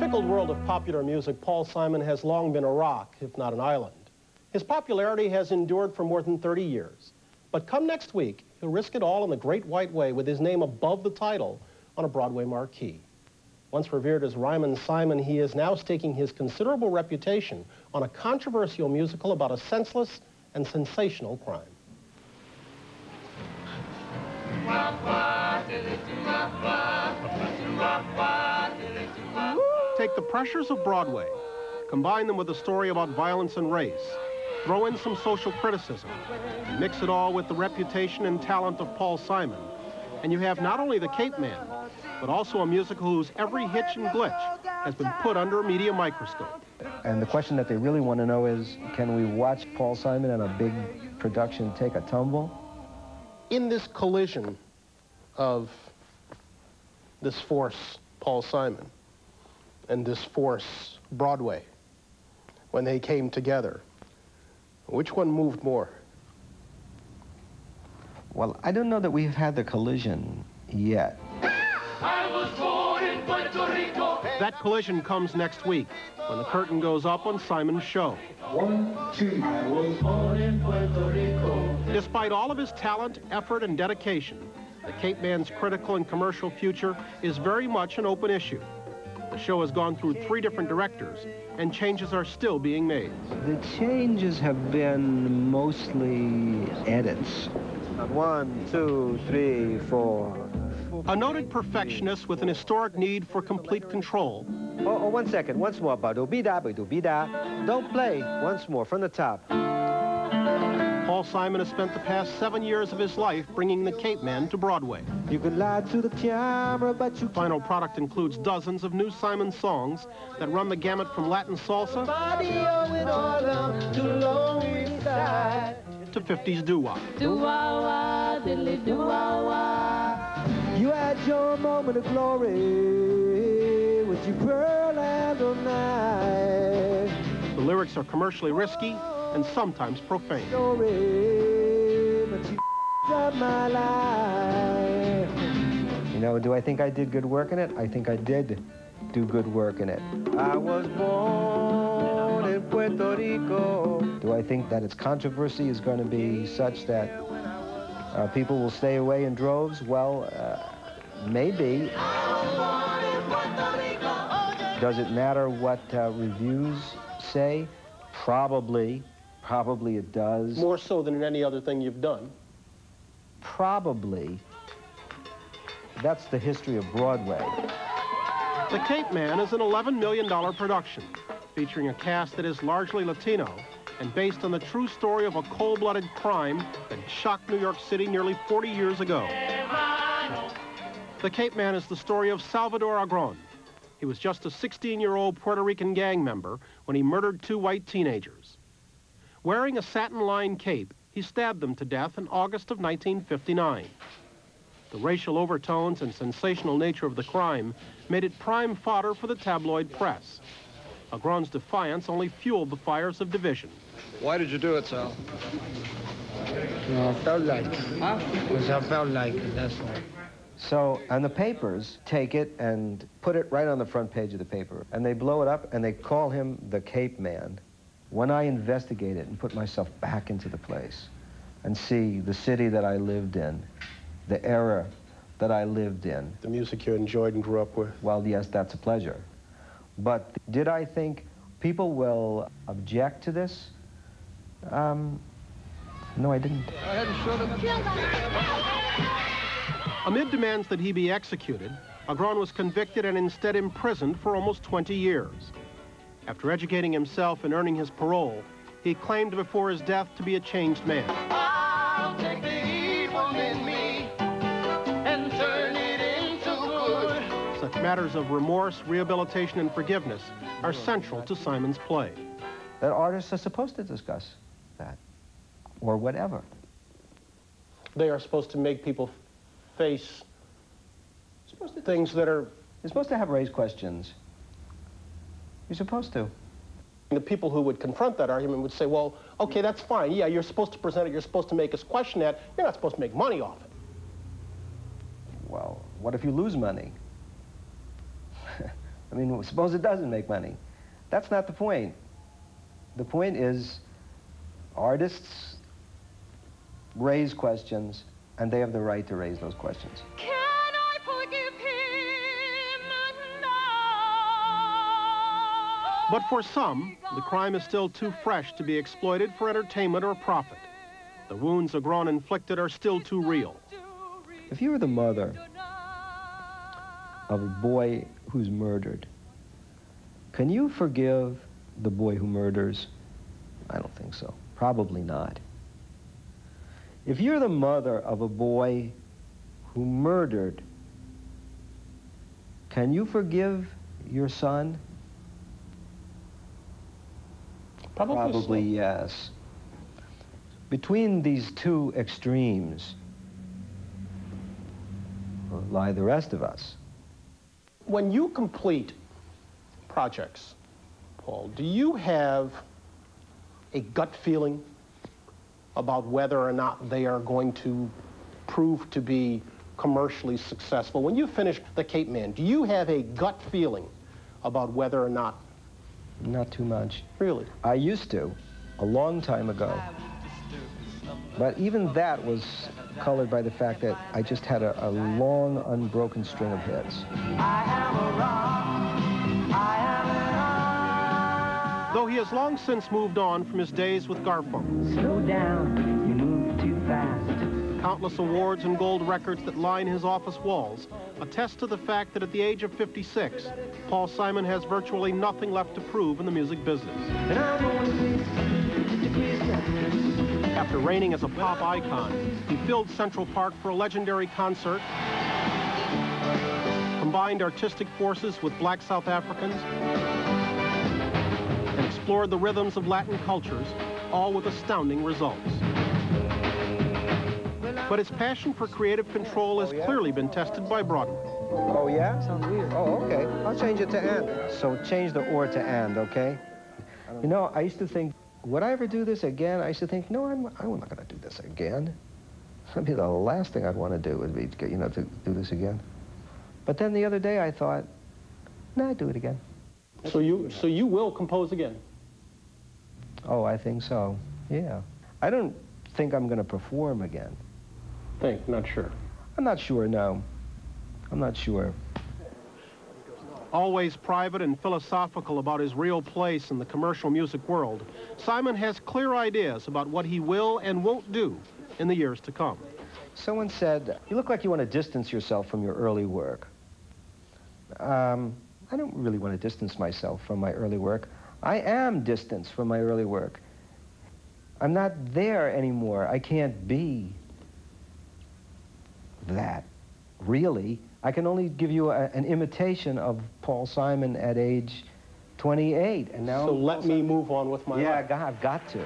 fickle world of popular music, Paul Simon has long been a rock, if not an island. His popularity has endured for more than 30 years. But come next week, he'll risk it all in the Great White Way with his name above the title on a Broadway marquee. Once revered as Ryman Simon, he is now staking his considerable reputation on a controversial musical about a senseless and sensational crime. Take the pressures of Broadway, combine them with a story about violence and race, throw in some social criticism, and mix it all with the reputation and talent of Paul Simon, and you have not only the Capeman, but also a musical whose every hitch and glitch has been put under a media microscope. And the question that they really want to know is, can we watch Paul Simon and a big production take a tumble? In this collision of this force, Paul Simon, and this force, Broadway, when they came together, which one moved more? Well, I don't know that we've had the collision yet. I was born in Puerto Rico. That collision comes next week, when the curtain goes up on Simon's show. 1, 2. I was born in Puerto Rico. Despite all of his talent, effort, and dedication, the Capeman's critical and commercial future is very much an open issue. The show has gone through 3 different directors, and changes are still being made. The changes have been mostly edits. 1, 2, 3, 4. A noted perfectionist with an historic need for complete control. Oh, 1 second. Once more. Ba-do-be-da. Don't play. Once more, from the top. Paul Simon has spent the past 7 years of his life bringing the Capeman to Broadway. You can lie to the camera, but you... Final product includes dozens of new Simon songs that run the gamut from Latin salsa to 50s doo-wop. Doo-wah-wah, diddly doo-wah-wah. You had your moment of glory with your pearl handle knife. The lyrics are commercially risky and sometimes profane. Story, but you up my life. You know, do I think I did good work in it? I think I did do good work in it. I was born in Puerto Rico. Do I think that its controversy is going to be such that people will stay away in droves? Well, maybe. Does it matter what reviews say? Probably. Probably it does. More so than in any other thing you've done. Probably. That's the history of Broadway. The Capeman is an $11 million production, featuring a cast that is largely Latino and based on the true story of a cold-blooded crime that shocked New York City nearly 40 years ago. The Capeman is the story of Salvador Agron. He was just a 16-year-old Puerto Rican gang member when he murdered 2 white teenagers. Wearing a satin-lined cape, he stabbed them to death in August of 1959. The racial overtones and sensational nature of the crime made it prime fodder for the tabloid press. Agron's defiance only fueled the fires of division. Why did you do it, Sal? No, I felt like it. Huh? Because I felt like it, that's all. So, and the papers take it and put it right on the front page of the paper. And they blow it up and they call him the Capeman. When I investigate it and put myself back into the place and see the city that I lived in, the era that I lived in. The music you enjoyed and grew up with. Well, yes, that's a pleasure. But did I think people will object to this? No, I didn't. Go ahead and shoot him. Amid demands that he be executed, Agron was convicted and instead imprisoned for almost 20 years. After educating himself and earning his parole, he claimed before his death to be a changed man. I'll take the evil in me and turn it into good. Such matters of remorse, rehabilitation, and forgiveness are central to Simon's play. That artists are supposed to discuss that, or whatever. They are supposed to make people face things that are... You're supposed to have raised questions. You're supposed to. The people who would confront that argument would say, well, okay, that's fine. Yeah, you're supposed to present it. You're supposed to make us question that. You're not supposed to make money off it. Well, what if you lose money? I mean, suppose it doesn't make money. That's not the point. The point is artists raise questions, and they have the right to raise those questions. Can I forgive him now? But for some, the crime is still too fresh to be exploited for entertainment or profit. The wounds a grown inflicted are still too real. If you were the mother of a boy who's murdered, can you forgive the boy who murders? I don't think so. Probably not. If you're the mother of a boy who murdered, can you forgive your son? Probably yes. Between these two extremes lie the rest of us. When you complete projects, Paul, do you have a gut feeling about whether or not they are going to prove to be commercially successful? When you finish the Capeman, do you have a gut feeling about whether or not? Not too much. Really? I used to, a long time ago. But even that was colored by the fact that I just had a long, unbroken string of hits. Though he has long since moved on from his days with Garfunkel. Slow down, you move too fast. The countless awards and gold records that line his office walls attest to the fact that at the age of 56, Paul Simon has virtually nothing left to prove in the music business. After reigning as a pop icon, he filled Central Park for a legendary concert, combined artistic forces with black South Africans, and explored the rhythms of Latin cultures, all with astounding results. But his passion for creative control has clearly been tested by Broadway. Oh, yeah? Sounds weird. Oh, okay. I'll change it to and. So change the or to and, okay? You know, I used to think, would I ever do this again? I used to think, no, I'm not going to do this again. That'd be the last thing I'd want to do would be, you know, to do this again. But then the other day I thought, no, I'd do it again. So you will compose again? Oh, I think so, yeah. I don't think I'm going to perform again. Not sure. I'm not sure, no. I'm not sure. Always private and philosophical about his real place in the commercial music world, Simon has clear ideas about what he will and won't do in the years to come. Someone said, you look like you want to distance yourself from your early work. I don't really want to distance myself from my early work. I am distanced from my early work. I'm not there anymore. I can't be that, really. I can only give you an imitation of Paul Simon at age 28, and now... So let me move on with my life. Yeah, I've got to.